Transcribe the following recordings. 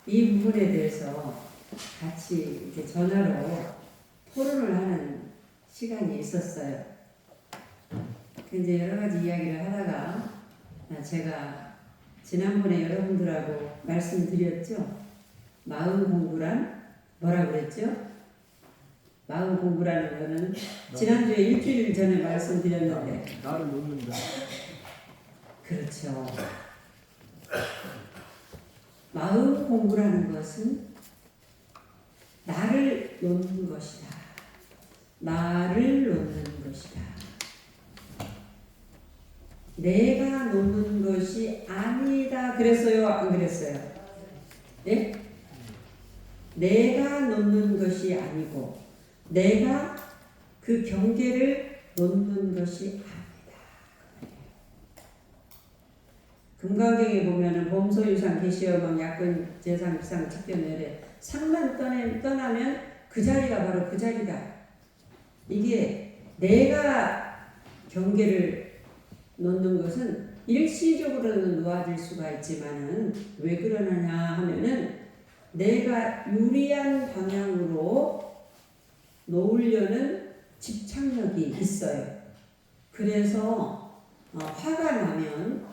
이 부분에 대해서 같이 이렇게 전화로 토론을 하는 시간이 있었어요. 이제 여러 가지 이야기를 하다가 제가 지난번에 여러분들하고 말씀드렸죠. 마음 공부란 뭐라 그랬죠? 마음 공부라는 거는 지난주에 일주일 전에 말씀드렸는데 나를 놓는다. 그렇죠. 마음 공부라는 것은 나를 놓는 것이다. 나를 놓는 것이다. 내가 놓는 것이 아니다. 그랬어요? 안 그랬어요? 예? 내가 놓는 것이 아니고 내가 그 경계를 놓는 것이 아니다. 금강경에 보면은 범소유상 계시어방 약근 재상 비상 직변열에 상만 떠나면 그 자리가 바로 그 자리다. 이게 내가 경계를 놓는 것은 일시적으로는 놓아질 수가 있지만은 왜 그러느냐 하면은 내가 유리한 방향으로 놓으려는 집착력이 있어요. 그래서 화가 나면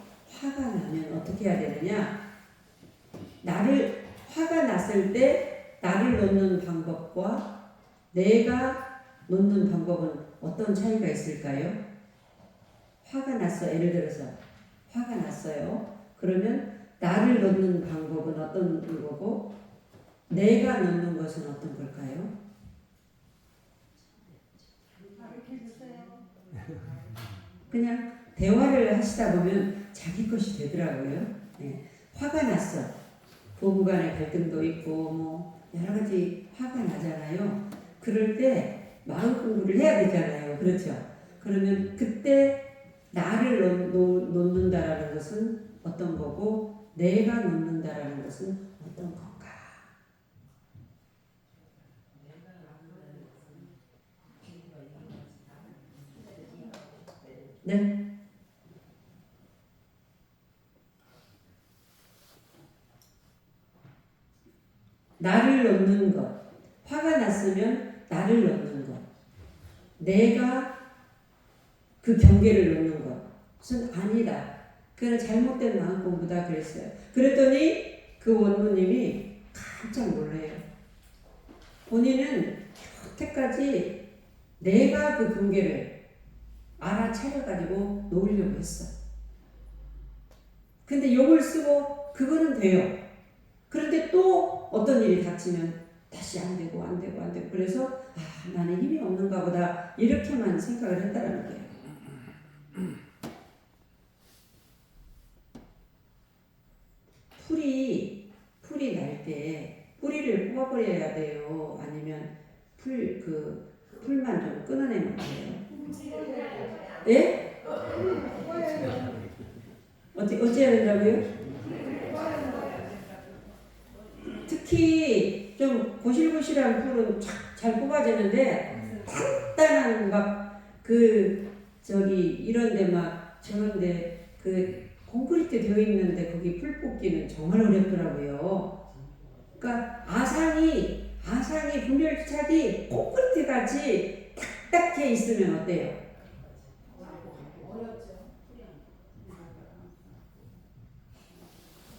어떻게 해야 되느냐? 화가 났을 때 나를 놓는 방법과 내가 놓는 방법은 어떤 차이가 있을까요? 화가 났어. 예를 들어서 화가 났어요. 그러면 나를 놓는 방법은 어떤 거고 내가 놓는 것은 어떤 걸까요? 그냥 대화를 하시다 보면 자기 것이 되더라고요. 네. 화가 났어. 부부간의 갈등도 있고 뭐 여러 가지 화가 나잖아요. 그럴 때 마음 공부를 해야 되잖아요. 그렇죠? 그러면 그때 나를 놓는다라는 것은 어떤 거고 내가 놓는다라는 것은 어떤 건가? 네? 나를 놓는 것. 화가 났으면 나를 놓는 것. 내가 그 경계를 놓는 것은 아니다. 그건 잘못된 마음 공부다 그랬어요. 그랬더니 그 원무님이 깜짝 놀래요. 본인은 여태까지 내가 그 경계를 알아차려가지고 놓으려고 했어. 근데 욕을 쓰고 그거는 돼요. 그런데 또 어떤 일이 닥치면 다시 안 되고 그래서 나는 힘이 없는가 보다 이렇게만 생각을 했다라는 거예요. 풀이 날 때 뿌리를 뽑아버려야 돼요. 아니면 풀만 좀 끊어내면 돼요. 예? 어찌해야 된다고요? 특히 좀 고실고실한 풀은 잘 뽑아지는데 단단한 이런데 저런데 콘크리트 되어 있는데 거기 풀 뽑기는 정말 어렵더라고요. 그러니까 아상이 분별착이 콘크리트 같이 딱딱해 있으면 어때요?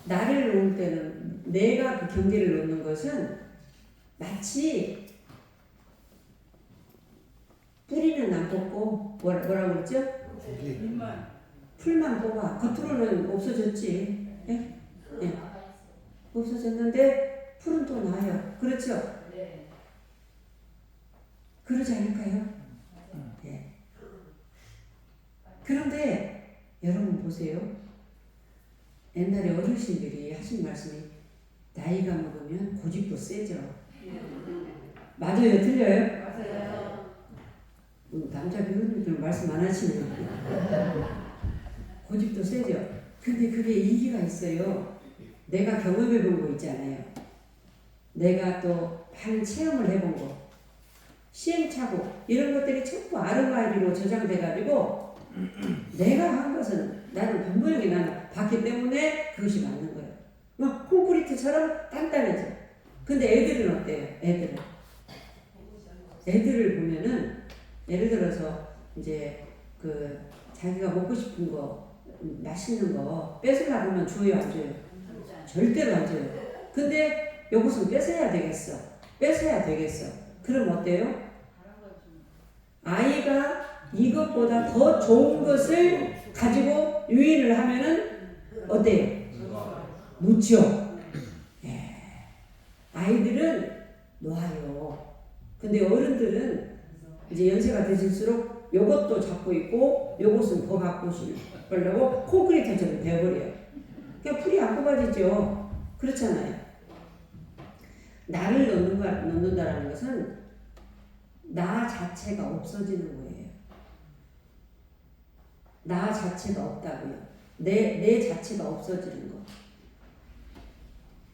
나를 놓을 때는 내가 그 경계를 놓는 것은 마치 뿌리는 안 뽑고 뭐라고 그랬죠? 풀만 뽑아. 겉으로는 없어졌지. 예? 예. 없어졌는데 풀은 또 나요. 그렇죠? 그러지 않을까요? 예. 그런데 여러분 보세요. 옛날에 어르신들이 하신 말씀이 나이가 먹으면 고집도 세죠. 맞아요? 틀려요? 맞아요. 남자 교수님들은 말씀 안 하시네요. 고집도 세죠. 근데 그게 이기가 있어요. 내가 경험해 본 거 있잖아요. 내가 또 많은 체험을 해본 거. 시행착오 이런 것들이 전부 RFID로 저장돼가지고 내가 한 것은 나는 분명히 나는 봤기 때문에 그것이 맞는 거예요. 막 콘크리트 콘크리트처럼 단단해져. 근데 애들은 어때요? 애들을 보면은 예를 들어서 이제 그 자기가 먹고 싶은 거 맛있는 거 뺏으려고 하면 줘요 안 줘요? 절대로 안 줘요. 근데 요것은 뺏어야 되겠어. 그럼 어때요? 아이가 이것보다 더 좋은 것을 가지고 유인을 하면은 어때요? 묻죠. 예. 아이들은 놓아요. 근데 어른들은 이제 연세가 되실수록 요것도 잡고 있고 요것은 더 갖고 싶으려고 콘크리트처럼 돼버려요. 그러니까 풀이 안 뽑아지죠. 그렇잖아요. 나를 놓는다라는 것은 나 자체가 없어지는 거예요. 나 자체가 없다고요. 내 자체가 없어지는 거.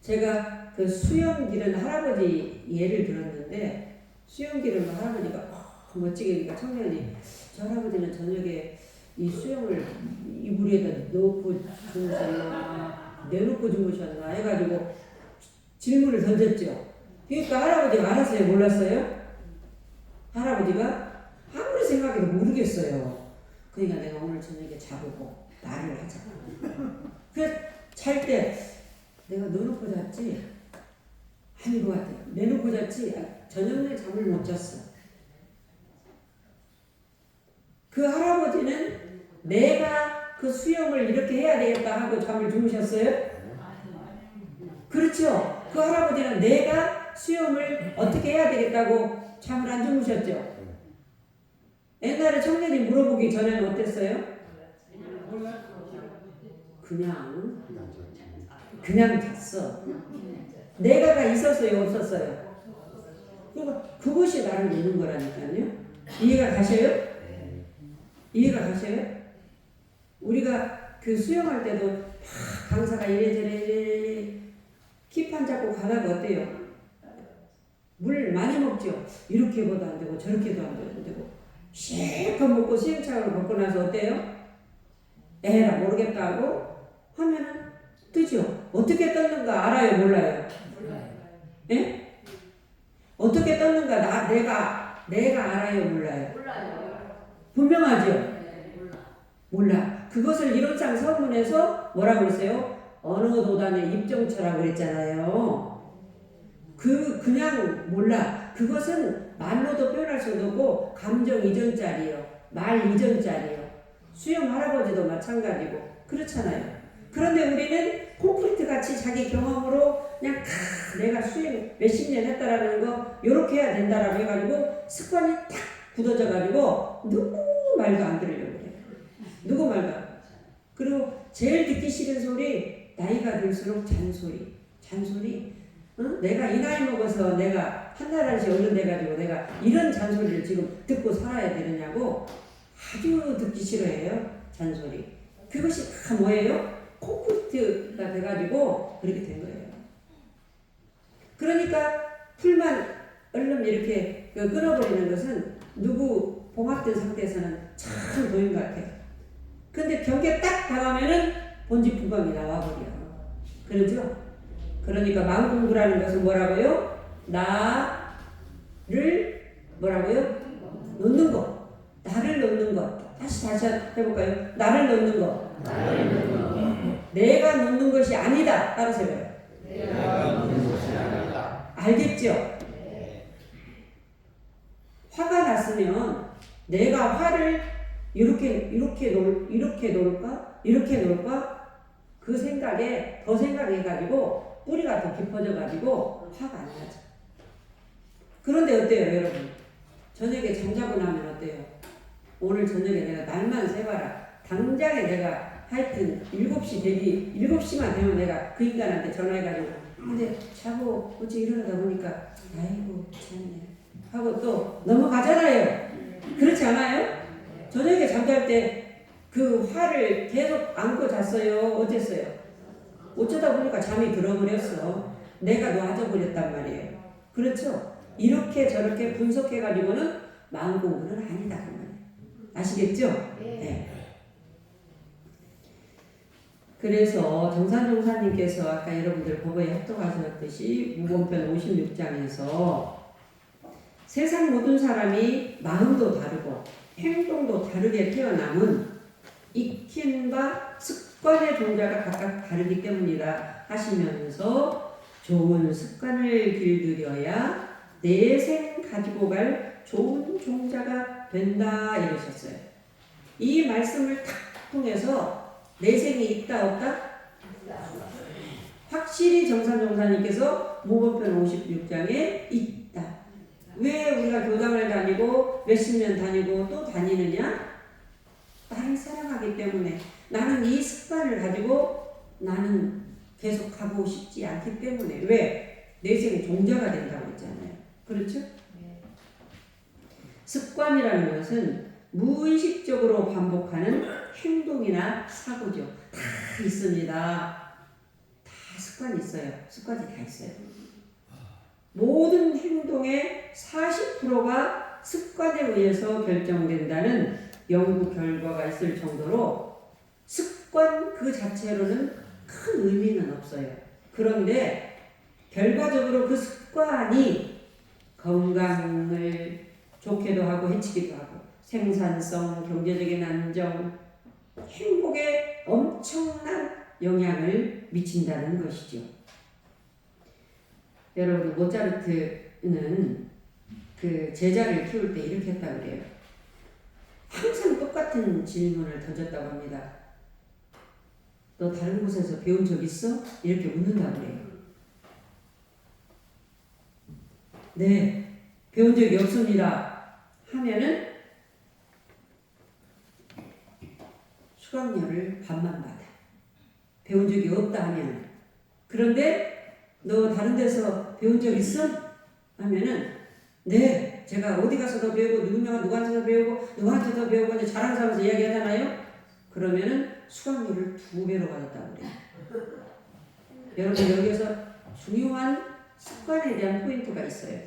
제가 그 수영 기른 할아버지 예를 들었는데 수영 기른 할아버지가 멋지게 그러니까 청년이 저 할아버지는 저녁에 이 수영을 이불에다 넣고 주무셨나 내놓고 주무셨나 해가지고 질문을 던졌죠. 그러니까 할아버지가 알았어요? 몰랐어요? 할아버지가 아무리 생각해도 모르겠어요. 그러니까 내가 오늘 저녁에 자보고 말을 하자. 그래서 잘 때 내가 넣어놓고 잤지? 아닌 것 같아요. 내놓고 잤지? 저녁에 잠을 못 잤어. 그 할아버지는 내가 그 수영을 이렇게 해야 되겠다 하고 잠을 주무셨어요? 그렇죠. 그 할아버지는 내가 수영을 어떻게 해야 되겠다고 잠을 안 주무셨죠. 옛날에 청년이 물어보기 전에는 어땠어요? 그냥 잤어. 내가가 있었어요, 없었어요? 그것이 나를 놓는 거라니까요. 이해가 가셔요? 우리가 그 수영할 때도 강사가 이래저래 킵한 잡고 가다가 어때요? 물 많이 먹죠? 이렇게보다 안 되고 저렇게도 안 되고 실컷 먹고 수영장을 먹고 나서 어때요? 에라 모르겠다 하고 하면은 뜨죠? 어떻게 떴는가 알아요? 몰라요? 예? 어떻게 떴는가 내가 알아요? 몰라요? 분명하죠? 몰라. 그것을 이론상 서문에서 뭐라고 했어요? 어느 도단의 입정처라고 그랬잖아요. 그냥 몰라. 그것은 말로도 표현할 수 없고 감정 이전짜리요. 말 이전짜리요. 수영 할아버지도 마찬가지고 그렇잖아요. 그런데 우리는 콘크리트 같이 자기 경험으로 그냥 내가 수영 몇십 년 했다라는 거 요렇게 해야 된다라고 해가지고 습관이 탁 굳어져가지고 누구 말도 안 들으려고 그래요. 누구 말도. 그리고 제일 듣기 싫은 소리 나이가 들수록 잔소리. 응? 내가 이 나이 먹어서 내가 한 날 한씩 어른 돼가지고 내가 이런 잔소리를 지금 듣고 살아야 되느냐고 아주 듣기 싫어해요. 잔소리. 그것이 다 뭐예요? 콘크리트가 돼가지고 그렇게 된 거예요. 그러니까 풀만 얼른 이렇게 끊어버리는 것은 누구 봉합된 상태에서는 참 보인 것 같아요. 근데 벽에 딱 당하면은 본질부각이 나와버려. 그러죠? 그러니까 마음공부라는 것은 뭐라고요? 나를 뭐라고요? 놓는 것. 나를 놓는 것. 다시 해볼까요? 나를 놓는 것. 내가 놓는 것이 아니다. 따라서 해봐요. 내가 놓는 것이 아니다. 알겠죠? 화가 났으면 내가 화를 이렇게 놓을까? 그 생각에 더 생각해가지고 뿌리가 더 깊어져가지고 화가 안 나죠. 그런데 어때요, 여러분? 저녁에 잠자고 나면 어때요? 오늘 저녁에 내가 날만 새봐라. 당장에 내가 하여튼 7시만 되면 내가 그 인간한테 전화해가지고 근데 자고 어째 일어나다 보니까 아이고 참네 하고 또 넘어가잖아요. 그렇지 않아요? 저녁에 잠잘 때 그 화를 계속 안고 잤어요? 어땠어요? 어쩌다 보니까 잠이 들어버렸어. 내가 놔줘버렸단 말이에요. 그렇죠? 이렇게 저렇게 분석해가지고는 마음 공부는 아니다. 그 말이에요. 아시겠죠? 네. 그래서 정산종사님께서 아까 여러분들 법에 합독하셨듯이 무본편 56장에서 세상 모든 사람이 마음도 다르고 행동도 다르게 태어남은 익힌 바 습관의 종자가 각각 다르기 때문이다 하시면서 좋은 습관을 길들여야 내생 가지고 갈 좋은 종자가 된다 이러셨어요. 이 말씀을 탁 통해서 내생이 있다 없다? 확실히 정산종사님께서 무법편 56장에 있다. 왜 우리가 교당을 다니고 몇십 년 다니고 또 다니느냐? 나를 사랑하기 때문에, 나는 이 습관을 가지고 나는 계속 가고 싶지 않기 때문에. 왜? 내생 종자가 된다고 했잖아요. 그렇죠? 습관이라는 것은 무의식적으로 반복하는 행동이나 사고죠. 다 있습니다. 다 습관이 있어요. 습관이 다 있어요. 모든 행동의 40%가 습관에 의해서 결정된다는 연구 결과가 있을 정도로 습관 그 자체로는 큰 의미는 없어요. 그런데 결과적으로 그 습관이 건강을 좋게도 하고 해치기도 하고 생산성, 경제적인 안정, 행복에 엄청난 영향을 미친다는 것이죠. 여러분, 모차르트는 그 제자를 키울 때 이렇게 했다고 그래요. 항상 똑같은 질문을 던졌다고 합니다. 너 다른 곳에서 배운 적 있어? 이렇게 묻는다고 그래요. 네, 배운 적이 없습니다 하면은 수강료를 반만 받아. 배운 적이 없다 하면. 그런데 너 다른 데서 배운 적 있어? 하면은 네, 제가 어디 가서도 배우고 누구한테도 배우고 누구한테도 배우고 이제 자랑스러워서 이야기하잖아요. 그러면은 수강료를 2배로 받았다고 그래요. 여러분, 여기에서 중요한 습관에 대한 포인트가 있어요.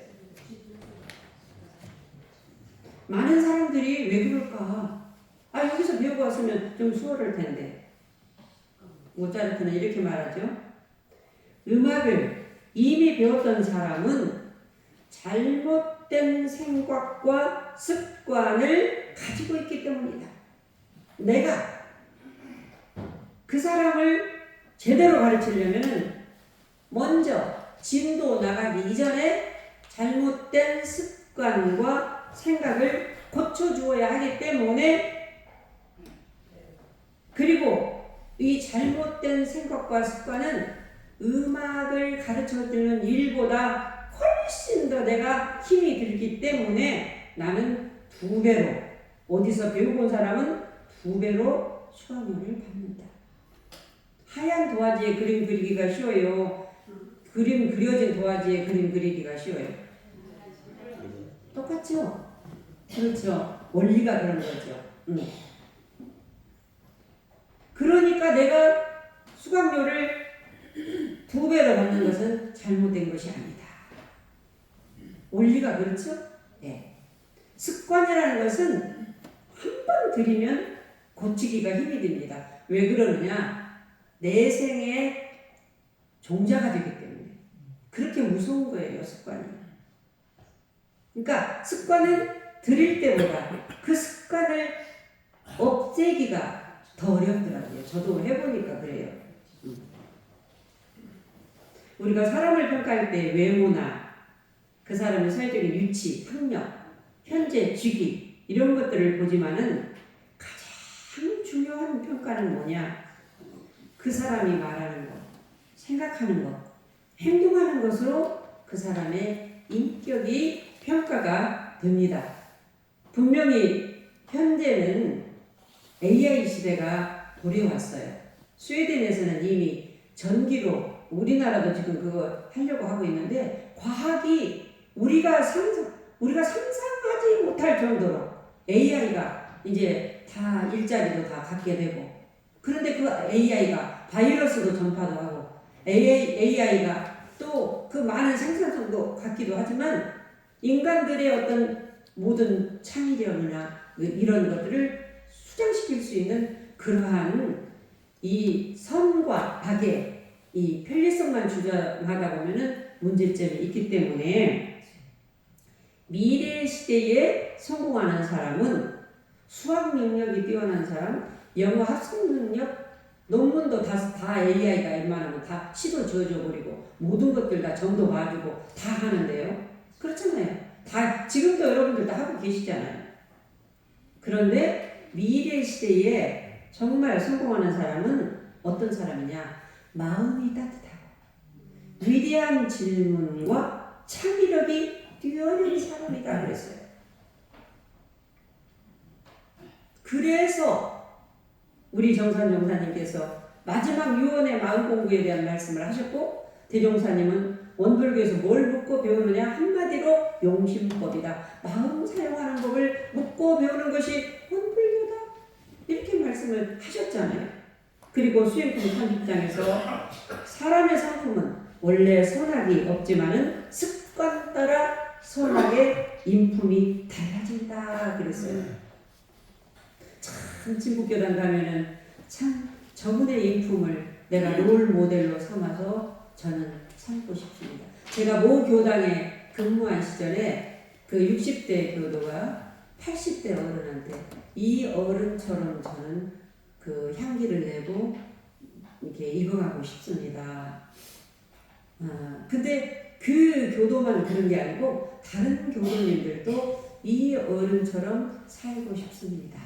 많은 사람들이 왜 그럴까? 아, 여기서 배우고 왔으면 좀 수월할 텐데. 모차르트는 이렇게 말하죠. 음악을 이미 배웠던 사람은 잘못된 생각과 습관을 가지고 있기 때문이다. 내가 그 사람을 제대로 가르치려면 먼저 진도 나가기 이전에 잘못된 습관과 생각을 고쳐주어야 하기 때문에, 그리고 이 잘못된 생각과 습관은 음악을 가르쳐주는 일보다 훨씬 더 내가 힘이 들기 때문에 나는 2배로, 어디서 배우고 온 사람은 2배로 수강료를 받는다. 하얀 도화지에 그림 그리기가 쉬워요? 그림 그려진 도화지에 그림 그리기가 쉬워요? 똑같죠? 그렇죠. 원리가 그런 거죠. 그러니까 내가 수강료를 2배로 받는 것은 잘못된 것이 아니다. 원리가 그렇죠? 네. 습관이라는 것은 한 번 들이면 고치기가 힘이 듭니다. 왜 그러느냐? 내생의 종자가 되기 때문에. 그렇게 무서운 거예요, 습관이. 그러니까 습관은 들일 때보다 그 습관을 없애기가 더 어렵더라고요. 저도 해보니까 그래요. 우리가 사람을 평가할 때 외모나 그 사람의 사회적인 위치, 학력, 현재 직위 이런 것들을 보지만은 가장 중요한 평가는 뭐냐? 그 사람이 말하는 것, 생각하는 것, 행동하는 것으로 그 사람의 인격이 평가가 됩니다. 분명히 현재는 AI 시대가 도래왔어요. 스웨덴에서는 이미 전기로, 우리나라도 지금 그거 하려고 하고 있는데, 과학이 우리가 상상하지 못할 정도로 AI가 이제 다 일자리도 다 갖게 되고, 그런데 그 AI가 바이러스도 전파도 하고, AI가 또 그 많은 생산성도 갖기도 하지만, 인간들의 어떤 모든 창의력이나 이런 것들을 수정시킬 수 있는 그러한 이 선과 악의 이 편리성만 주장하다 보면은 문제점이 있기 때문에 미래 시대에 성공하는 사람은 수학 능력이 뛰어난 사람, 영어 학습 능력, 논문도 다 AI가 웬만하면 다 시도 지어줘 버리고 모든 것들 다 점도 봐주고 다 하는데요. 그렇잖아요. 다 지금도 여러분들 다 하고 계시잖아요. 그런데 미래 시대에 정말 성공하는 사람은 어떤 사람이냐? 마음이 따뜻하고 위대한 질문과 창의력이 뛰어난 사람이다 그랬어요. 그래서 우리 정산 용사님께서 마지막 유언의 마음 공부에 대한 말씀을 하셨고 대종사님은 원불교에서 뭘 묻고 배우느냐? 한마디로 용심법이다. 마음 사용하는 법을 묻고 배우는 것이 원불교다. 이렇게 말씀을 하셨잖아요. 그리고 수행품 30장에서 사람의 성품은 원래 선악이 없지만은 습관 따라 선악의 인품이 달라진다 그랬어요. 참 진국교단 가면은 참 저분의 인품을 내가 롤 모델로 삼아서 저는 삼고 싶습니다. 제가 모 교당에 근무한 시절에 그 60대 교도가 80대 어른한테 이 어른처럼 저는 그 향기를 내고 이렇게 익어가고 싶습니다. 근데 그 교도만 그런 게 아니고 다른 교도님들도 이 어른처럼 살고 싶습니다.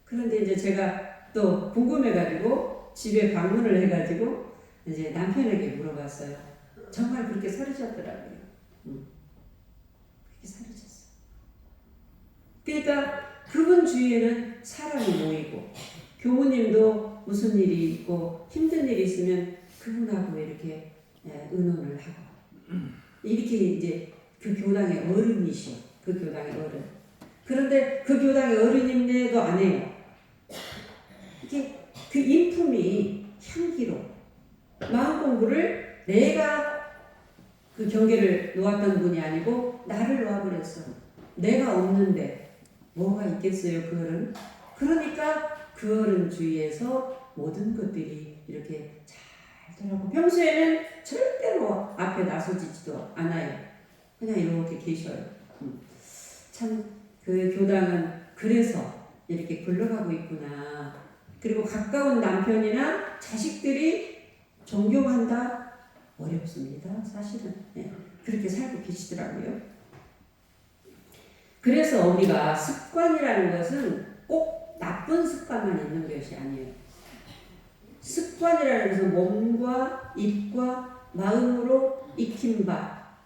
그런데 이제 제가 또 궁금해가지고 집에 방문을 해가지고 이제 남편에게 물어봤어요. 정말 그렇게 살으셨더라고요. 그렇게 살으셨어요. 그러니까 그분 주위에는 사람이 모이고 교무님도 무슨 일이 있고 힘든 일이 있으면 그분하고 이렇게 의논을 하고 이렇게 이제 그 교당의 어른이시오. 그 교당의 어른. 그런데 그 교당의 어른인데도 안 해요. 이게 그 인품이 향기로 마음 공부를 내가 그 경계를 놓았던 분이 아니고 나를 놓아버렸어. 내가 없는데 뭐가 있겠어요 그 어른. 그러니까 그 어른 주위에서 모든 것들이 이렇게 잘 되라고. 평소에는 절대로 앞에 나서지지도 않아요. 그냥 이렇게 계셔요. 참 그 교당은 그래서 이렇게 굴러가고 있구나. 그리고 가까운 남편이나 자식들이 존경한다? 어렵습니다. 사실은. 네. 그렇게 살고 계시더라고요. 그래서 우리가 습관이라는 것은 꼭 나쁜 습관만 있는 것이 아니에요. 습관이라는 것은 몸과 입과 마음으로 익힌 바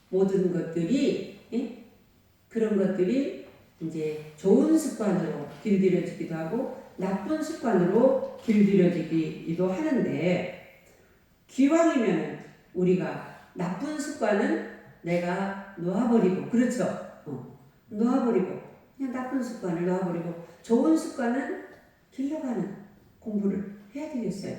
모든 것들이 그런 것들이 이제 좋은 습관으로 길들여지기도 하고 나쁜 습관으로 길들여지기도 하는데 기왕이면 우리가 나쁜 습관은 내가 놓아버리고 그렇죠? 놓아버리고 그냥 나쁜 습관을 놓아버리고 좋은 습관은 길러가는 공부를 해야 되겠어요.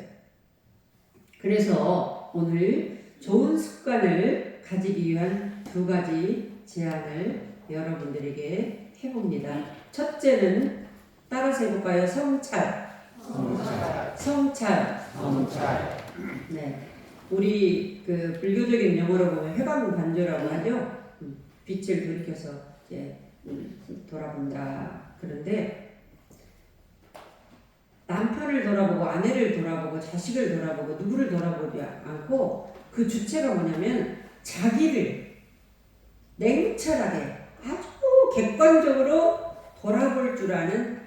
그래서 오늘 좋은 습관을 가지기 위한 2가지 제안을 여러분들에게 해봅니다. 첫째는 따라서 해볼까요? 성찰. 성찰. 네. 우리 그 불교적인 용어로 보면 회광반조라고 하죠. 빛을 돌이켜서 이제 돌아본다. 그런데 남편을 돌아보고 아내를 돌아보고 자식을 돌아보고 누구를 돌아보지 않고 그 주체가 뭐냐면 자기를 냉철하게 아주 객관적으로 돌아볼 줄 아는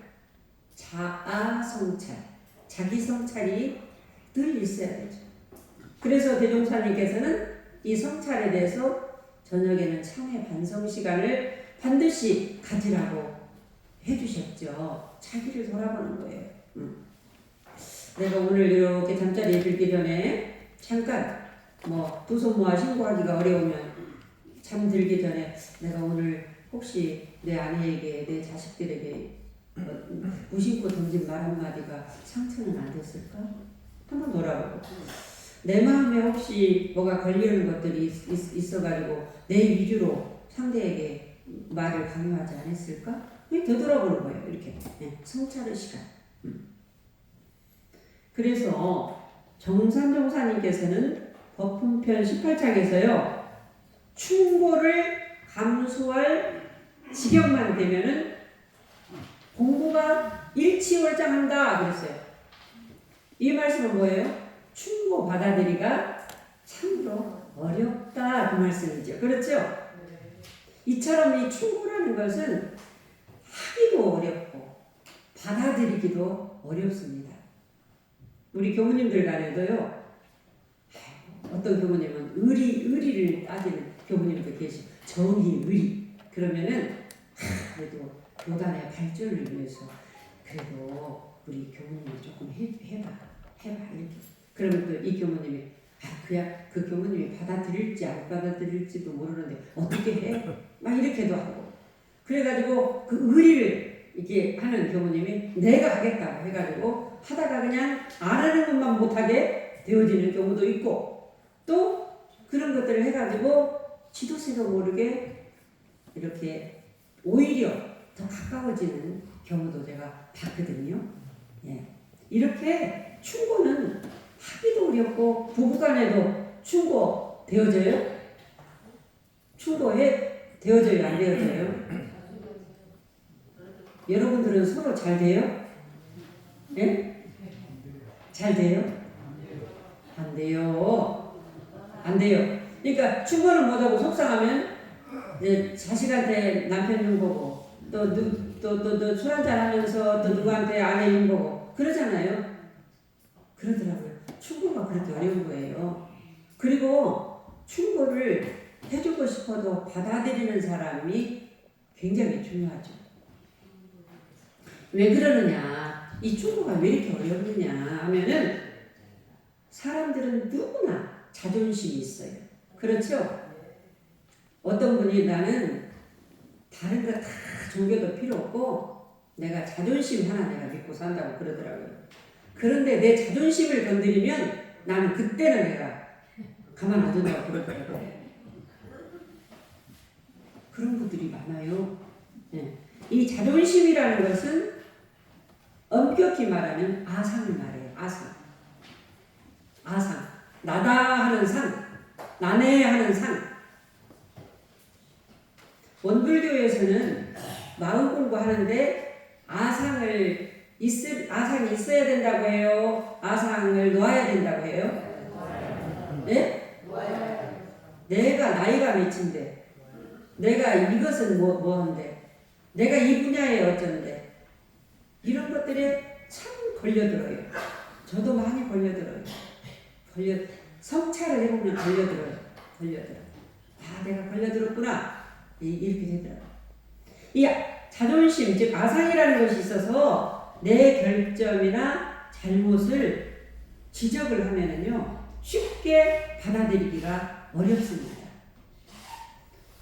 자아 성찰, 자기 성찰이 늘 있어야 되죠. 그래서 대종사님께서는 이 성찰에 대해서 저녁에는 참회 반성 시간을 반드시 가지라고 해주셨죠. 자기를 돌아보는 거예요. 내가 오늘 이렇게 잠자리에 들기 전에 잠깐 두 손 모아 신고하기가 어려우면 잠들기 전에 내가 오늘 혹시 내 아내에게 내 자식들에게 무심코 던진 말 한마디가 상처는 안 됐을까? 한번 돌아보고 내 마음에 혹시 뭐가 걸리는 것들이 있어가지고 내 위주로 상대에게 말을 강요하지 않았을까? 되돌아보는 거예요. 이렇게 성찰의 시간. 그래서 정산종사님께서는 법훈편 18장에서요. 충고를 감수할 지경만 되면은 공부가 일치월장한다 그랬어요. 이 말씀은 뭐예요? 충고 받아들이기가 참으로 어렵다 그 말씀이죠. 그렇죠? 이처럼 이 충고라는 것은 하기도 어렵고 받아들이기도 어렵습니다. 우리 교무님들 간에도요. 어떤 교무님은 의리를 따지는 교무님도 계시고 정의, 의리 그러면은 그래도 교단의 발전을 위해서 그래도 우리 교무님이 조금 해봐 이렇게 그러면 또 이 교무님이 그 교무님이 받아들일지 안 받아들일지도 모르는데 어떻게 해? 막 이렇게도 하고 그래가지고 그 의리를 이렇게 하는 교무님이 내가 하겠다고 해가지고 하다가 그냥 안 하는 것만 못하게 되어지는 경우도 있고 또 그런 것들을 해가지고 지도새도 모르게 이렇게 오히려 더 가까워지는 경우도 제가 봤거든요. 예. 이렇게 충고는 하기도 어렵고 부부간에도 충고 되어져요? 충고해 되어져요? 안 되어져요? 여러분들은 서로 잘 돼요? 예? 잘 돼요? 안 돼요. 안 돼요. 그러니까 충고는 못하고 속상하면 자식한테 남편 욕보고 또 술 한잔 하면서 또 누구한테 아내 욕보고 그러잖아요. 그러더라고요. 충고가 그렇게 어려운 거예요. 그리고 충고를 해주고 싶어도 받아들이는 사람이 굉장히 중요하죠. 왜 그러느냐? 이 충고가 왜 이렇게 어렵느냐 하면은 사람들은 누구나 자존심이 있어요. 그렇죠? 어떤 분이 나는 다른 거 다 종교도 필요 없고 내가 자존심 하나 내가 믿고 산다고 그러더라고요. 그런데 내 자존심을 건드리면 나는 그때는 내가 가만 안 둔다고 그러더라고요. 그런 분들이 많아요. 네. 이 자존심이라는 것은 엄격히 말하면 아상을 말해요. 아상. 나다 하는 상. 나네 하는 상. 원불교에서는 마음 공부하는데 아상이 있어야 된다고 해요? 아상을 놓아야 된다고 해요? 네? 내가 나이가 몇인데 내가 이것은 뭐한데 내가 이 분야에 어쩐데 이런 것들에 참 걸려들어요. 저도 많이 걸려들어요. 성찰을 해보면 걸려들어요. 내가 걸려들었구나. 이렇게 되더라고요. 이 자존심, 즉 아상이라는 것이 있어서 내 결점이나 잘못을 지적을 하면은요 쉽게 받아들이기가 어렵습니다.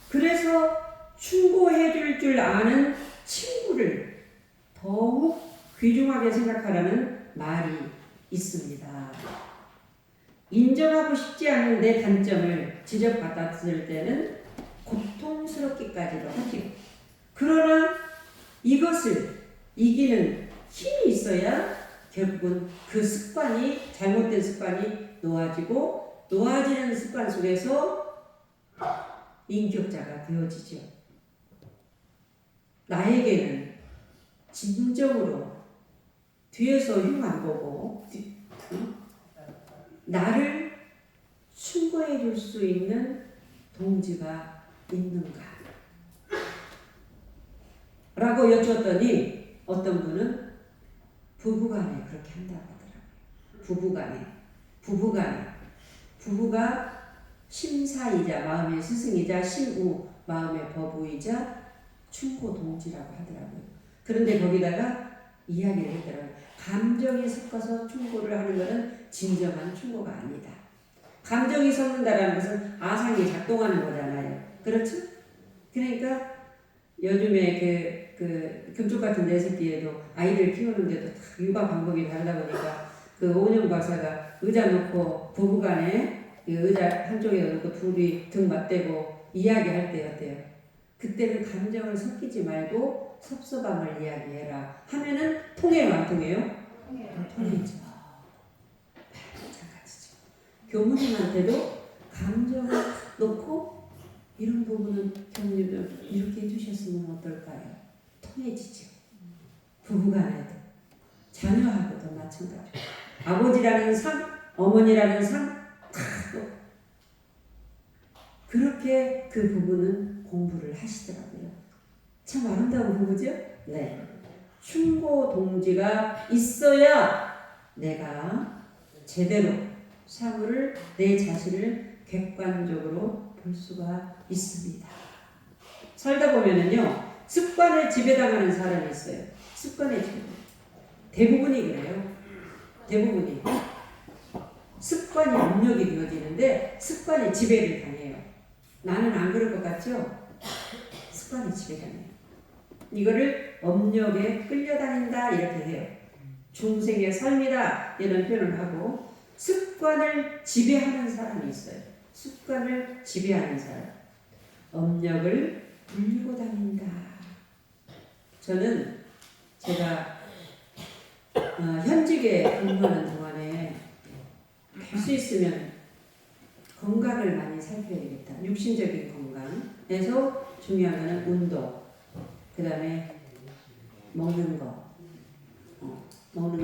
그래서 충고해 줄 아는 친구를 더욱 귀중하게 생각하라는 말이 있습니다. 인정하고 싶지 않은 내 단점을 지적받았을 때는 고통스럽기까지도 하지요. 그러나 이것을 이기는 힘이 있어야 결국은 그 습관이 잘못된 습관이 놓아지고 놓아지는 습관 속에서 인격자가 되어지죠. 나에게는 진정으로 뒤에서 흉 안 보고 나를 충고해 줄 수 있는 동지가 있는가? 라고 여쭈었더니 어떤 분은 부부간에 그렇게 한다고 하더라고요. 부부가 심사이자 마음의 스승이자 심우 마음의 법우이자 충고 동지라고 하더라고요. 그런데 거기다가 이야기를 했더라고요. 감정이 섞어서 충고를 하는 것은 진정한 충고가 아니다. 감정이 섞는다라는 것은 아상이 작동하는 거잖아요. 그렇죠? 그러니까 요즘에 그 금쪽 같은 내 새끼에도 아이들 키우는데도 다 육아 방법이 다르다 보니까 그 오년 박사가 의자 놓고 부부간에 의자 한쪽에 놓고 둘이 등 맞대고 이야기할 때였대요. 그때는 감정을 섞이지 말고 섭섭함을 이야기해라 하면은 통해요, 안 통해요? 통해죠. 교무님한테도 감정을 놓고 이런 부분은 교무님도 이렇게 해주셨으면 어떨까요? 통해지죠. 부부간에도 자녀하고도 마찬가지고 아버지라는 상, 어머니라는 상 다 그렇게 그 부부는 공부를 하시더라고요. 참 아름다운 부부죠? 네. 충고 동지가 있어야 내가 제대로 사물을 내 자신을 객관적으로 볼 수가 있습니다. 살다 보면은요 습관에 지배당하는 사람이 있어요. 습관에 지배. 대부분이 그래요. 대부분이 습관이 압력이 되어지는데 습관에 지배를 당해요. 나는 안 그럴 것 같죠? 습관에 지배당해요. 이거를 업력에 끌려다닌다 이렇게 해요. 중생의 삶이다 이런 표현을 하고 습관을 지배하는 사람이 있어요. 습관을 지배하는 사람. 업력을 물리고 다닌다. 저는 제가 현직에 근무하는 동안에 할 수 있으면 건강을 많이 살펴야겠다. 육신적인 건강에서 중요한 거는 운동, 그 다음에 먹는 거,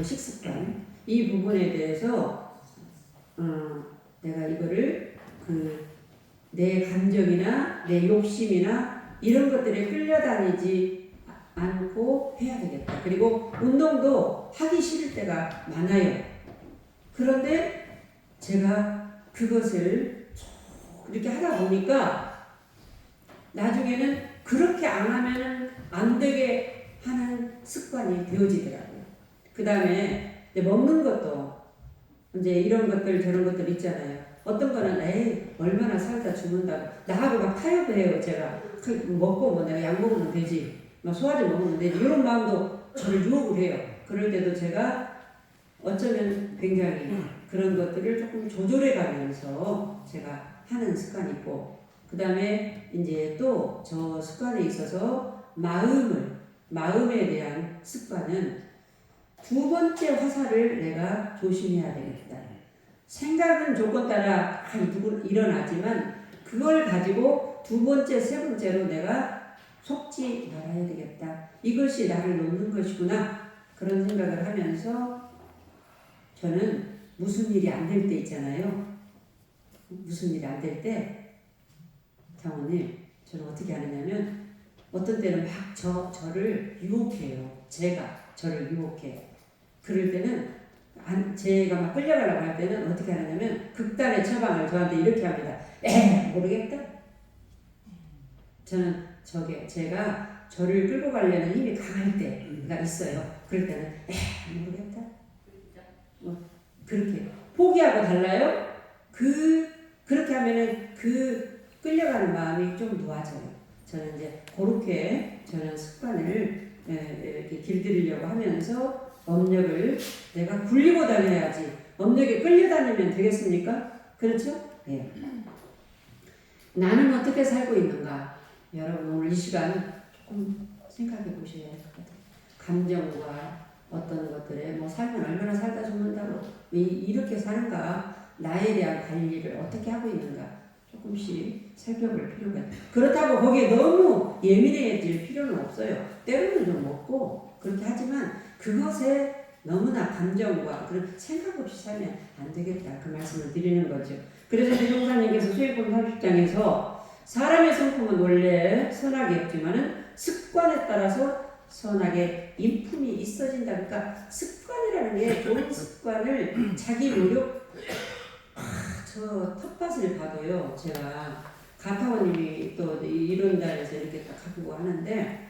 식습관 이 부분에 대해서 내가 이거를 내 감정이나 내 욕심이나 이런 것들에 끌려다니지 않고 해야 되겠다. 그리고 운동도 하기 싫을 때가 많아요. 그런데 제가 그것을 이렇게 하다 보니까 나중에는 그렇게 안 하면 안 되게 하는 습관이 되어지더라고요. 그 다음에 먹는 것도 이제 이런 것들 저런 것들 있잖아요. 어떤 거는 에이 얼마나 살다 죽는다고 나하고 막 타협을 해요. 제가 먹고 뭐 내가 약 먹으면 되지, 뭐 소화제 먹으면 되지 이런 마음도 저를 유혹을 해요. 그럴 때도 제가 어쩌면 굉장히 그런 것들을 조금 조절해 가면서 제가 하는 습관이 있고, 그 다음에 이제 또 저 습관에 있어서 마음에 대한 습관은 두 번째 화살을 내가 조심해야 되겠다. 생각은 조건 따라 일어나지만 그걸 가지고 두 번째, 세 번째로 내가 속지 말아야 되겠다. 이것이 나를 놓는 것이구나. 그런 생각을 하면서 저는 무슨 일이 안 될 때 있잖아요. 무슨 일이 안 될 때 장모님 저는 어떻게 하느냐면 어떤 때는 막 저를 유혹해요. 제가 저를 유혹해. 그럴 때는 제가 막 끌려가려고 할 때는 어떻게 하느냐면 극단의 처방을 저한테 이렇게 합니다. 모르겠다. 저는 제가 저를 끌고 가려는 힘이 강할 때가 있어요. 그럴 때는 모르겠다. 그렇게 포기하고 달라요. 그렇게 하면은 끌려가는 마음이 좀 놓아져요. 저는 이제 그렇게 저는 습관을 이렇게 길들이려고 하면서 업력을 내가 굴리고 다녀야지. 업력에 끌려다니면 되겠습니까? 그렇죠? 예. 나는 어떻게 살고 있는가? 여러분 오늘 이 시간 조금 생각해 보셔야 할 것 같아요. 감정과 어떤 것들에 살면 얼마나 살다 죽는다고 이렇게 사는가? 나에 대한 관리를 어떻게 하고 있는가? 조금씩 살펴볼 필요가 있어요. 그렇다고 거기에 너무 예민해질 필요는 없어요. 때로는 좀 먹고 그렇게 하지만 그것에 너무나 감정과 그런 생각 없이 살면 안 되겠다. 그 말씀을 드리는 거죠. 그래서 대종사님께서 수행품 30장에서 사람의 성품은 원래 선악이 없지만은 습관에 따라서 선악의 인품이 있어진다. 그러니까 습관이라는 게 좋은 습관을 자기 노력 저 텃밭을 봐도요. 제가 가타원님이 또 이런 달에서 이렇게 딱 가꾸고 하는데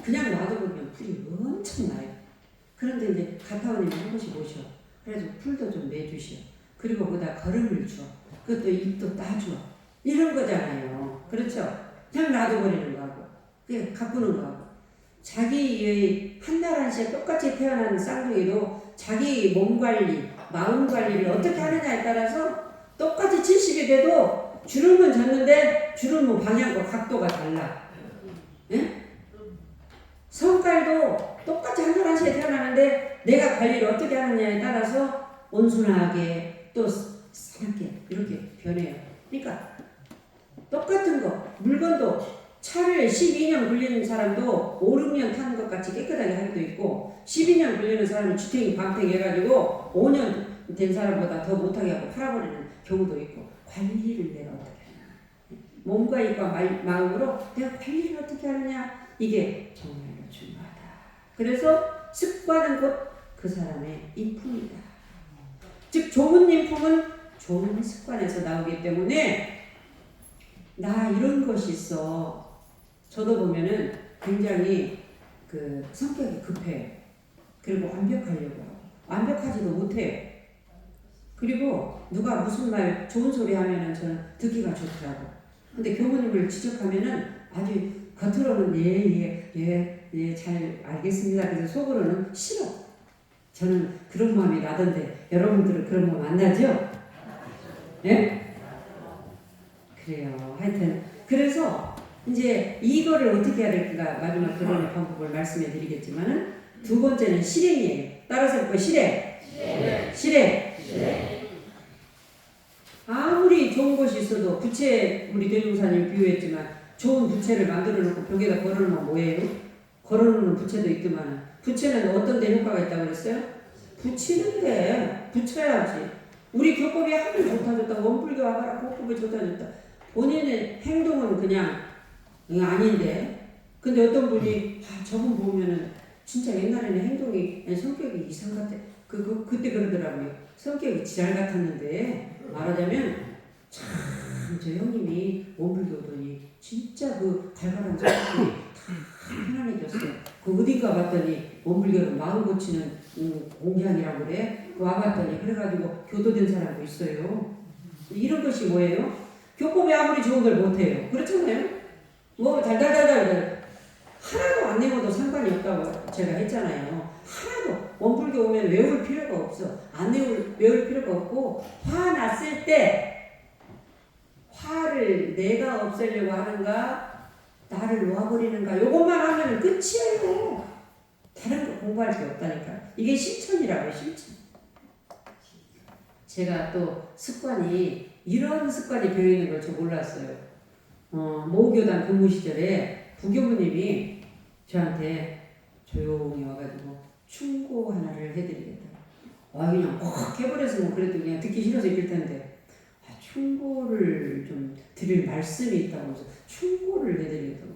그냥 놔두면 풀이 엄청 나요. 그런데 이제 가타원님이 한 번씩 오셔. 그래서 풀도 좀 내주시오. 그리고 거기다 거름을 줘. 그것도 잎도 따줘. 이런 거잖아요. 그렇죠? 그냥 놔둬버리는 거하고 그냥 가꾸는 거하고 자기의 한날 한시에 똑같이 태어난 쌍둥이도 자기 몸 관리, 마음 관리를 어떻게 하느냐에 따라서 똑같이 70이 돼도 주름은 졌는데 주름은 방향과 각도가 달라. 예? 성깔도 똑같이 한날 한시에 태어나는데 내가 관리를 어떻게 하느냐에 따라서 온순하게 또 싸납게 이렇게 변해요. 그러니까 똑같은 거 물건도 차를 12년 굴리는 사람도 5, 6년 타는 것 같이 깨끗하게 할 수도 있고 12년 굴리는 사람은 주택이 방택해가지고 5년 된 사람보다 더 못하게 하고 팔아버리는 경우도 있고 관리를 내가 어떻게 하냐 몸과 입과 마음으로 내가 관리를 어떻게 하느냐 이게 정말로 중요하다. 그래서 습관은 곧 그 사람의 인품이다. 즉 좋은 인품은 좋은 습관에서 나오기 때문에 나 이런 것이 있어. 저도 보면은 굉장히 그 성격이 급해. 그리고 완벽하려고 하고 완벽하지도 못해. 그리고 누가 무슨 말 좋은 소리 하면은 저는 듣기가 좋더라고. 근데 교무님을 지적하면은 아주 겉으로는 예, 잘 알겠습니다. 그래서 속으로는 싫어. 저는 그런 마음이 나던데 여러분들은 그런 마음 안 나죠? 예? 그래요. 하여튼 그래서 이제 이거를 어떻게 해야 될까 마지막 결혼의 방법을 말씀해 드리겠지만은 두 번째는 실행이에요. 따라서 볼까요? 실행. 아무리 좋은 것이 있어도 부채 우리 대종사님 비유했지만 좋은 부채를 만들어 놓고 벽에다 걸어놓으면 뭐예요? 걸어놓는 부채도 있더만 부채는 어떤 데 효과가 있다고 그랬어요? 붙이는데 붙여야지. 우리 교법이 하도 좋다 원불교 와봐라 교법이 좋다 본인의 행동은 그냥 아닌데 근데 어떤 분이 저분 보면은 진짜 옛날에는 행동이 성격이 이상 같아 그때 그러더라고요. 성격이 지랄 같았는데 말하자면 참 저 형님이 원불교더니 진짜 그 달달한 성격이 다 편안해졌어요. 그 어딘가 봤더니 원불교는 마음 고치는 공양이라고 그래. 와봤더니 그래가지고 교도된 사람도 있어요. 이런 것이 뭐예요? 교법이 아무리 좋은 걸 못해요. 그렇잖아요. 뭐 달달달달 하나도 안 외워도 상관이 없다고 제가 했잖아요. 하나도 원불교 오면 외울 필요가 없어. 안 외울 필요가 없고 화났을 때 화를 내가 없애려고 하는가 나를 놓아버리는가 요것만 하면 끝이에요. 다른 거 공부할 게 없다니까. 이게 실천이라고요. 실천. 제가 또 습관이 이런 습관이 배어있는 걸 저 몰랐어요. 모교단 근무 시절에 부교부님이 저한테 조용히 와가지고 충고 하나를 해드리겠다. 그냥 꽉 해버렸으면 그래도 그냥 듣기 싫어서 이럴 텐데 충고를 좀 드릴 말씀이 있다고 해서 충고를 해드리겠다고.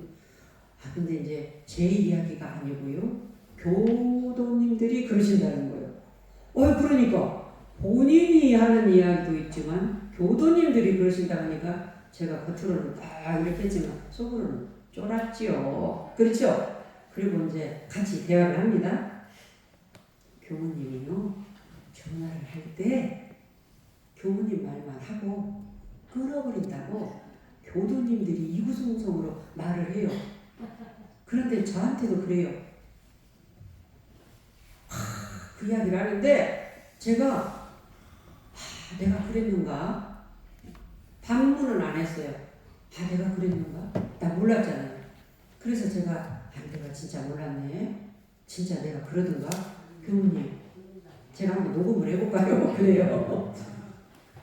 근데 이제 제 이야기가 아니고요. 교도님들이 그러신다는 거예요. 그러니까 본인이 하는 이야기도 있지만 교도님들이 그러신다고 하니까 제가 겉으로는 딱 이렇게 했지만 속으로는 쫄았지요. 그렇죠? 그리고 이제 같이 대화를 합니다. 교무님이요. 전화를 할 때 교무님 말만 하고 끊어버린다고 교도님들이 이구성성으로 말을 해요. 그런데 저한테도 그래요. 그 이야기를 하는데 제가 내가 그랬는가? 반문은 안 했어요. 내가 그랬는가? 나 몰랐잖아요. 그래서 제가 내가 진짜 몰랐네. 진짜 내가 그러던가? 교무님 제가 한번 녹음을 해볼까요? 그래요.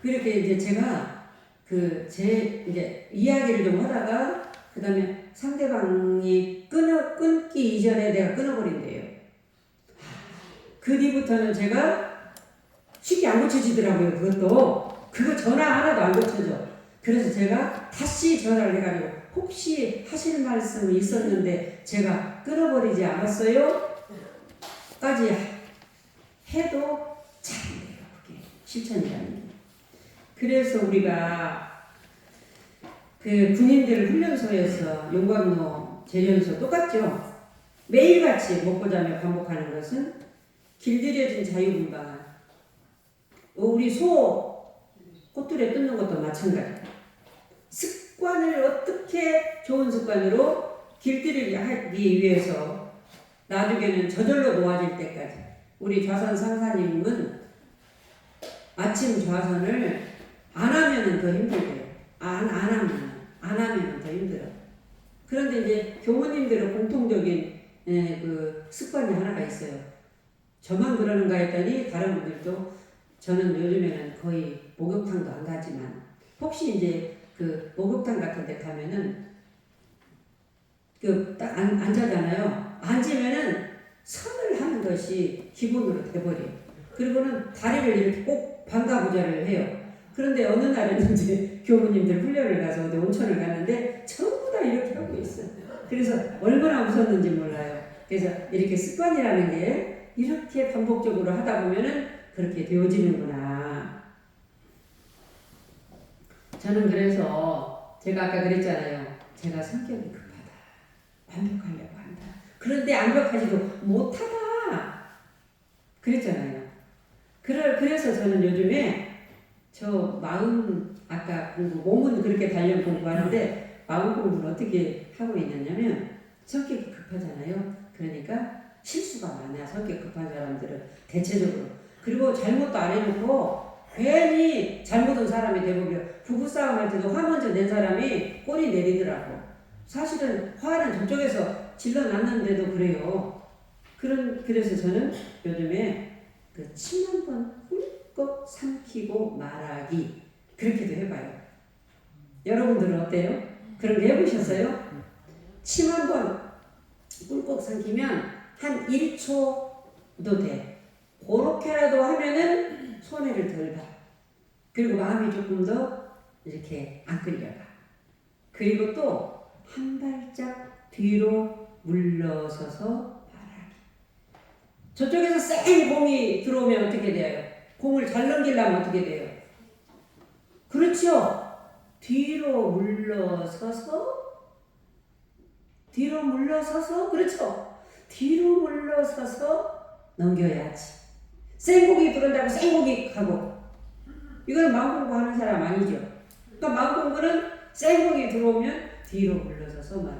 그렇게 이제 제가 제 이제 이야기를 좀 하다가 그 다음에 상대방이 끊기 이전에 내가 끊어버린대요. 그 뒤부터는 제가 쉽게 안 고쳐지더라고요. 그거 전화 하나도 안 고쳐져. 그래서 제가 다시 전화를 해가지고 혹시 하실 말씀이 있었는데 제가 끊어버리지 않았어요? 까지 해도 잘 안 돼요. 그게 실천이라는 게. 그래서 우리가 그 군인들 훈련소에서 용광로 재련소 똑같죠? 매일같이 먹고 자며 반복하는 것은 길들여진 자유분방한 우리 소 꽃들에 뜯는 것도 마찬가지. 습관을 어떻게 좋은 습관으로 길들이기 위해서 나중에는 저절로 놓아질 때까지 우리 좌선 상사님은 아침 좌선을 안 하면은 더 힘들대요. 안 하면은 더 힘들어. 그런데 이제 교무님들은 공통적인 그 습관이 하나가 있어요. 저만 그러는가 했더니 다른 분들도 저는 요즘에는 거의 목욕탕도 안 가지만 혹시 이제 그 목욕탕 같은 데 가면은 그 딱 앉아잖아요. 앉으면은 선을 하는 것이 기본으로 돼버려요. 그리고는 다리를 이렇게 꼭 반가부자를 해요. 그런데 어느 날은 이제 교무님들 훈련을 가서 어디 온천을 갔는데 전부 다 이렇게 하고 있어요. 그래서 얼마나 웃었는지 몰라요. 그래서 이렇게 습관이라는 게 이렇게 반복적으로 하다 보면은 그렇게 되어지는구나. 저는 그래서 제가 아까 그랬잖아요. 제가 성격이 급하다. 완벽하려고 한다. 그런데 완벽하지도 못하다. 그랬잖아요. 그래서 저는 요즘에 저 마음 아까 공부 몸은 그렇게 단련 공부하는데 마음 공부를 어떻게 하고 있느냐면 성격이 급하잖아요. 그러니까 실수가 많아. 성격 급한 사람들은 대체적으로. 그리고 잘못도 안 해놓고 괜히 잘못한 사람이 되버려. 부부싸움 할 때도 화 먼저 낸 사람이 꼬리 내리더라고. 사실은 화는 저쪽에서 질러놨는데도 그래요. 그래서 저는 요즘에 그 침 한 번 꿀꺽 삼키고 말하기 그렇게도 해봐요. 여러분들은 어때요? 그런 거 해보셨어요? 침 한 번 꿀꺽 삼키면 한 1초도 돼. 그렇게라도 하면은 손해를 덜 봐. 그리고 마음이 조금 더 이렇게 안 끌려가. 그리고 또 한 발짝 뒤로 물러서서 말하기. 저쪽에서 쌩 공이 들어오면 어떻게 돼요? 공을 잘 넘기려면 어떻게 돼요? 그렇죠. 뒤로 물러서서 그렇죠. 뒤로 물러서서 넘겨야지. 쌩공이 들어온다고 쌩공이 가고 이거는 마음 공부하는 사람 아니죠. 그러니까 마음 공부는 쌩공이 들어오면 뒤로 물러서서 말.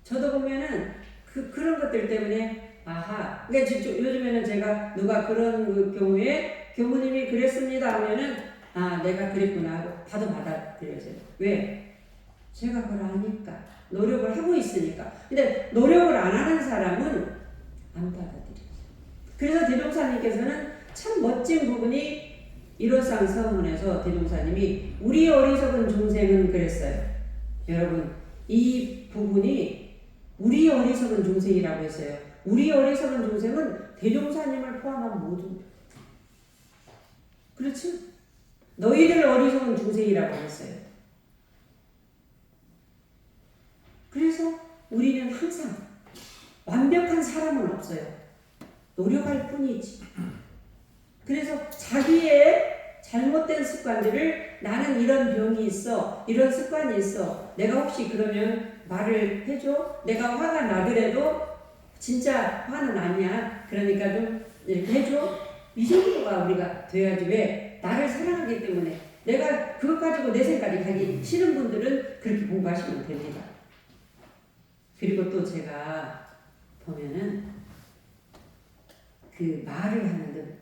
저도 보면은 그런 것들 때문에 아하. 그러니까 요즘에는 제가 누가 그런 그 경우에 교무님이 그랬습니다 하면은 아 내가 그랬구나 하고 바로 받아들여져요. 왜? 제가 그걸 아니까 노력을 하고 있으니까. 근데 노력을 안 하는 사람은 안 받아들여요. 그래서 대종사님께서는 참 멋진 부분이 일호상 서문에서 대종사님이 우리 어리석은 중생은 그랬어요. 여러분 이 부분이 우리 어리석은 중생이라고 했어요. 우리 어리석은 중생은 대종사님을 포함한 모든 그렇죠? 너희들 어리석은 중생이라고 했어요. 그래서 우리는 항상 완벽한 사람은 없어요. 노력할 뿐이지. 그래서 자기의 잘못된 습관들을 나는 이런 병이 있어, 이런 습관이 있어. 내가 혹시 그러면 말을 해줘? 내가 화가 나더라도 진짜 화는 아니야. 그러니까 좀 이렇게 해줘? 이 정도가 우리가 돼야지. 왜? 나를 사랑하기 때문에. 내가 그것 가지고 내 생각이 가기 싫은 분들은 그렇게 공부하시면 됩니다. 그리고 또 제가 보면은 그 말을 하는데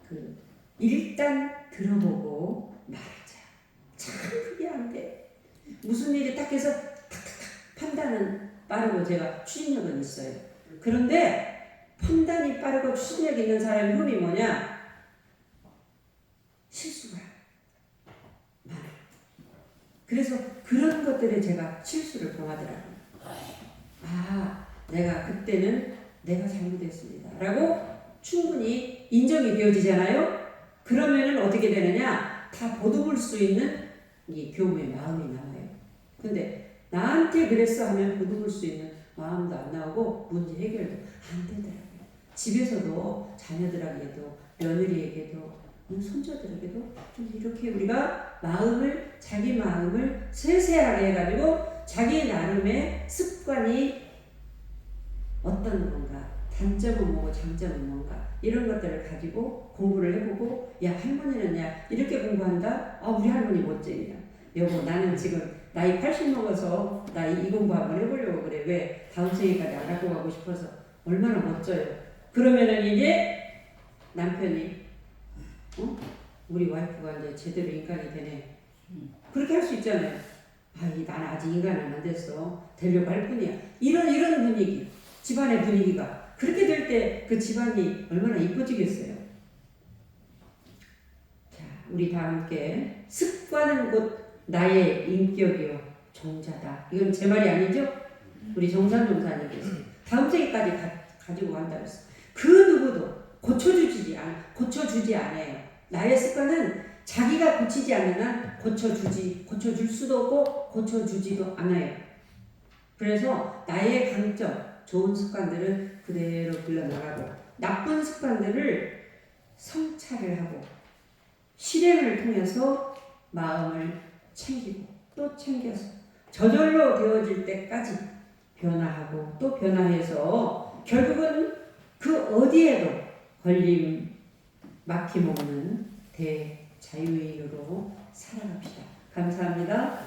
그 일단 들어보고 말하자. 참 그게 안 돼. 무슨 일이 딱 해서 탁탁탁 판단은 빠르고 제가 추진력은 있어요. 그런데 판단이 빠르고 추진력 있는 사람의 흠이 뭐냐? 실수가 많아. 그래서 그런 것들에 제가 실수를 범하더라고요. 아, 내가 그때는 내가 잘못했습니다. 라고 충분히 인정이 되어지잖아요. 그러면은 어떻게 되느냐? 다 보듬을 수 있는 이 교무의 마음이 나와요. 근데 나한테 그랬어 하면 보듬을 수 있는 마음도 안 나오고 문제 해결도 안 되더라고요. 집에서도 자녀들에게도 며느리에게도 손자들에게도 좀 이렇게 우리가 자기 마음을 세세하게 해가지고 자기 나름의 습관이 어떤 건가, 단점은 뭐고 장점은 뭔가 이런 것들을 가지고 공부를 해보고 야 할머니는 야 이렇게 공부한다? 아 우리 할머니 멋쟁이야. 여보 나는 지금 나이 80 먹어서 나 이 공부 한번 해보려고 그래. 왜? 다음 생에까지 안 갖고 가고 싶어서. 얼마나 멋져요. 그러면은 이제 남편이 우리 와이프가 이제 제대로 인간이 되네. 그렇게 할 수 있잖아요. 난 아직 인간은 안 됐어. 되려고 할 뿐이야. 이런 분위기. 집안의 분위기가. 그렇게 될 때 그 집안이 얼마나 이뻐지겠어요. 자, 우리 다 함께 습관은 곧 나의 인격이요 정자다. 이건 제 말이 아니죠? 우리 정산 종사님께서 다음 세기까지 가지고 간다 그랬어. 그 누구도 고쳐주지 않아요. 나의 습관은 자기가 고치지 않는 한 고쳐줄 수도 없고 고쳐주지도 않아요. 그래서 나의 강점, 좋은 습관들을 그대로 길러나가고 나쁜 습관들을 성찰을 하고 실행을 통해서 마음을 챙기고 또 챙겨서 저절로 되어질 때까지 변화하고 또 변화해서 결국은 그 어디에도 걸림 막힘 없는 대자유인으로 살아갑시다. 감사합니다.